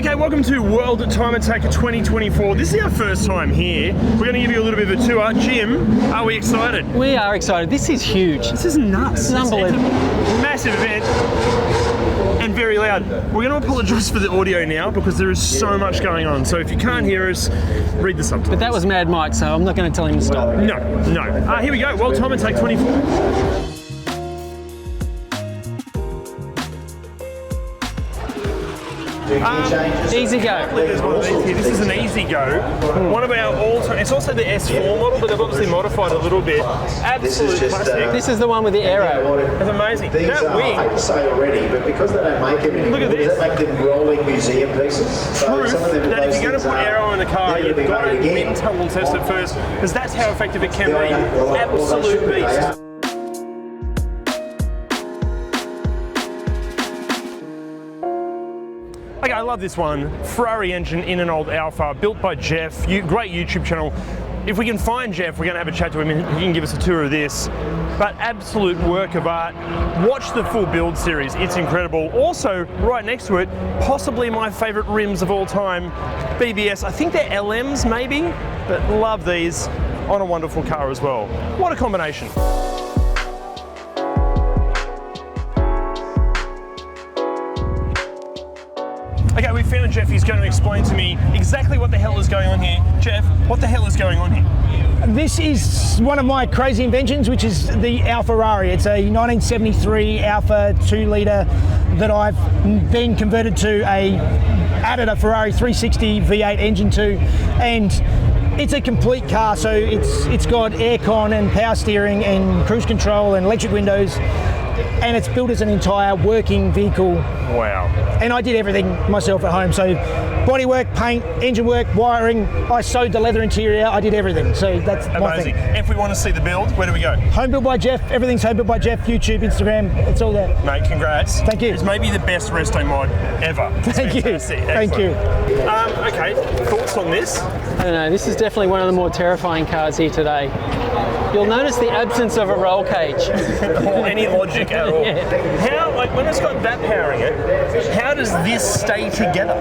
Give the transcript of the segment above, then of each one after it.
Okay, welcome to World Time Attack 2024. This is our first time here. We're going to give you a little bit of a tour. Jim, are we excited? We are excited. This is huge. This is nuts. This is unbelievable. It's a massive event and very loud. We're going to apologise for the audio now because there is so much going on. So if you can't hear us, read the subtitles. But that was Mad Mike, so I'm not going to tell him to stop. No. Here we go. World Time Attack 24. Easy go. There's one of these here. This is an easy go. One of our all-time. It's also the S4 model, but they've obviously modified a little bit. Absolute classic. This is the one with the arrow. It's amazing. These That wing. I hate to say already, but because they don't make them anymore, Look at this. does that make them rolling museum pieces? Proof some of them, that if those you're going to things put arrow in the car, never you've be got to made again. wind tunnel test it first, because that's how effective it can be. Absolute beast. Okay, I love this one. Ferrari engine in an old Alfa, built by Jeff. Great YouTube channel. If we can find Jeff, we're going to have a chat to him and he can give us a tour of this. But absolute work of art. Watch the full build series, it's incredible. Also, right next to it, possibly my favourite rims of all time, BBS. I think they're LMs maybe, but love these on a wonderful car as well. What a combination. Okay, we found Jeff. He's going to explain to me exactly what the hell is going on here. Jeff, what the hell is going on here? This is one of my crazy inventions, which is the Alfa Ferrari. It's a 1973 Alfa 2-litre that I've then converted to added a Ferrari 360 V8 engine to, and it's a complete car. So it's got aircon and power steering and cruise control and electric windows, and it's built as an entire working vehicle. Wow. And I did everything myself at home. So bodywork, paint, engine work, wiring. I sewed the leather interior. I did everything. So that's my amazing. thing. If we want to see the build, where do we go? Home built by Jeff. Everything's home built by Jeff. YouTube, Instagram. It's all there. Mate, congrats. Thank you. It's maybe the best resto mod ever. It's Thank you. fantastic. Thank you. Okay, thoughts on this? I don't know, this is definitely one of the more terrifying cars here today. You'll notice the absence of a roll cage. Or any logic at all. Yeah. How, like, when it's got that powering it, how does this stay together?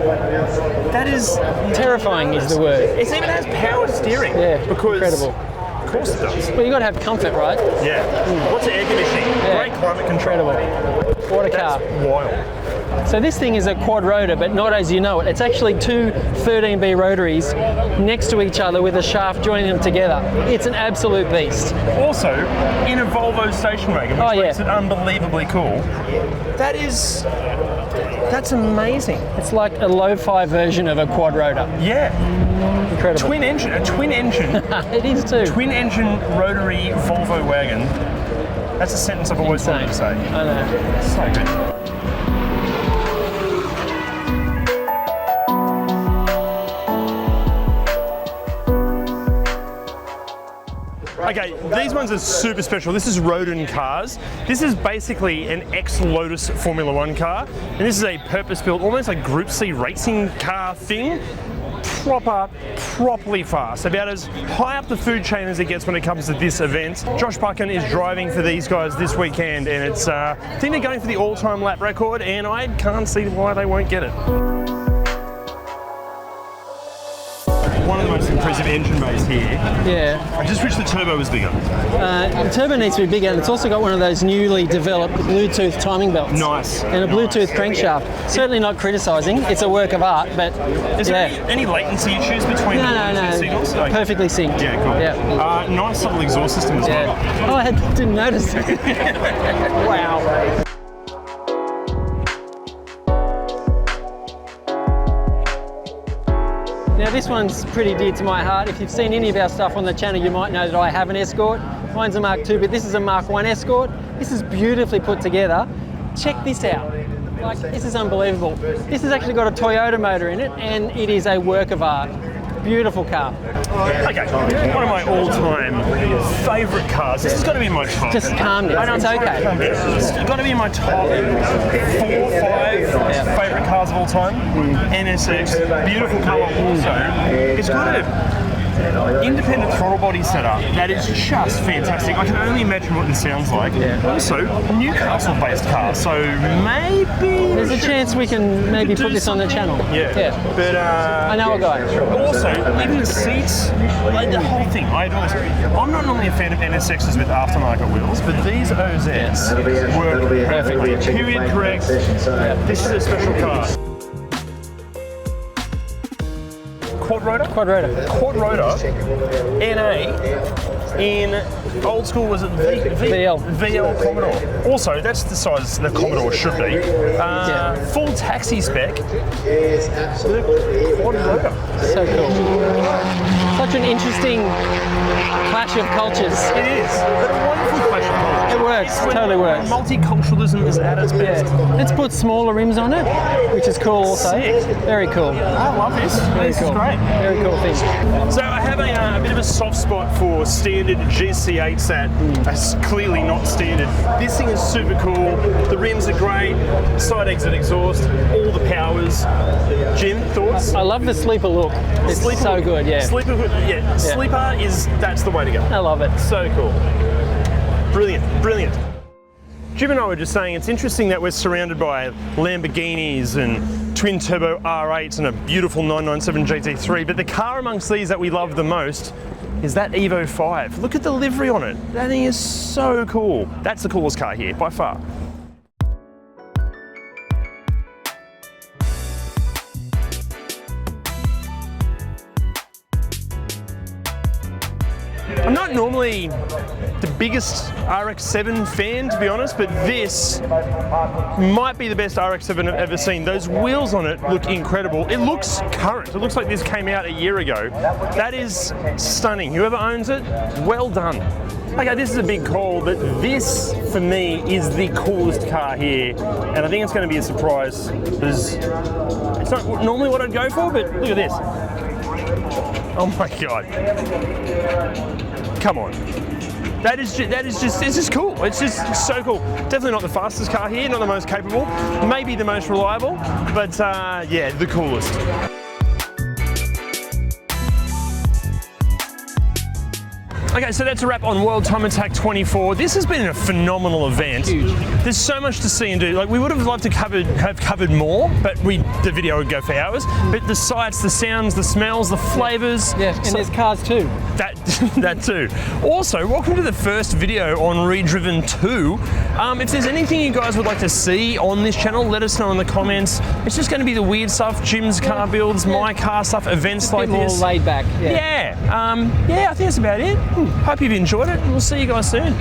That is Terrifying is the word. It even has power steering. Yeah, because incredible. Of course it does. Well, you've got to have comfort, right? Yeah. Lots of air conditioning. Yeah. Great climate control. Incredible. What a car. That's wild. So this thing is a quad rotor, but not as you know it. It's actually two 13B rotaries next to each other with a shaft joining them together. It's an absolute beast. Also, in a Volvo station wagon, which makes it unbelievably cool. That's amazing. It's like a lo-fi version of a quad rotor. Yeah. Incredible. A twin engine. It is too. Twin engine rotary Volvo wagon. That's a sentence I've always wanted to say. I know. So good. Okay, these ones are super special. This is Rodin cars. This is basically an ex-Lotus Formula One car, and this is a purpose-built, almost like Group C racing car thing. Properly fast. About as high up the food chain as it gets when it comes to this event. Josh Buchan is driving for these guys this weekend, and it's I think they're going for the all-time lap record, and I can't see why they won't get it. One of the most impressive engine bays here. Yeah. I just wish the turbo was bigger. The turbo needs to be bigger, and it's also got one of those newly developed Bluetooth timing belts. Nice. And a Bluetooth crankshaft. Certainly not criticising. It's a work of art, but Is there any latency issues between the Bluetooth signals? No. Perfectly synced. Yeah, cool. Yeah. Nice little exhaust system as well. Oh, I didn't notice. Wow. Now this one's pretty dear to my heart. If you've seen any of our stuff on the channel, you might know that I have an Escort. Mine's a Mark II, but this is a Mark I Escort. This is beautifully put together. Check this out. Like, this is unbelievable. This has actually got a Toyota motor in it, and it is a work of art. Beautiful car. Okay, one of my all-time favourite cars. This has got to be in my top. Just calm down. It's okay. It's got to be in my top 4 or 5 favourite cars of all time. NSX, beautiful colour also. It's got a independent throttle body setup that is just fantastic. I can only imagine what this sounds like. Also, Newcastle-based car, so maybe There's a chance we can maybe put this on the channel. Yeah. But I know a guy. also, even the seats, like the whole thing, I adore this. I'm not normally a fan of NSXs with aftermarket wheels, but these OZs work perfectly. Period correct. This is a special car. Quad rotor, NA, in old school was it VL Commodore. Also, that's the size the Commodore should be. Full taxi spec. Quad rotor. So cool. Such an interesting clash of cultures. It is, but a wonderful clash of cultures. It works, totally works. Multiculturalism is at its best. Let's put smaller rims on it, which is cool also. Sick. Very cool. I love this. This is great. Very cool thing. So I have a bit of a soft spot for standard GC8s that's clearly not standard. This thing is super cool. The rims are great. Side exit exhaust, all the powers. Jim, thoughts? I love the sleeper look. It's so good, yeah. Sleeper that's the way to go. I love it. So cool. Brilliant. Jim and I were just saying it's interesting that we're surrounded by Lamborghinis and twin turbo R8s and a beautiful 997 GT3, but the car amongst these that we love the most is that Evo 5. Look at the livery on it. That thing is so cool. That's the coolest car here, by far. I'm not normally the biggest RX-7 fan, to be honest, but this might be the best RX-7 I've ever seen. Those wheels on it look incredible. It looks current. It looks like this came out a year ago. That is stunning. Whoever owns it, well done. Okay, this is a big call, but this, for me, is the coolest car here, and I think it's going to be a surprise, because it's not normally what I'd go for, but look at this. Oh my God. Come on. It's just cool. It's just so cool. Definitely not the fastest car here, not the most capable, maybe the most reliable, but yeah, the coolest. Okay, so that's a wrap on World Time Attack 24. This has been a phenomenal event. Huge. There's so much to see and do. Like, we would have loved to have covered more, but the video would go for hours. But the sights, the sounds, the smells, the flavors. Yeah, and there's cars too. That too. Also, welcome to the first video on ReDriven 2. If there's anything you guys would like to see on this channel, let us know in the comments. It's just going to be the weird stuff, Jim's car builds, my car stuff, events like this. More laid back. Yeah, I think that's about it. Hope you've enjoyed it, and we'll see you guys soon.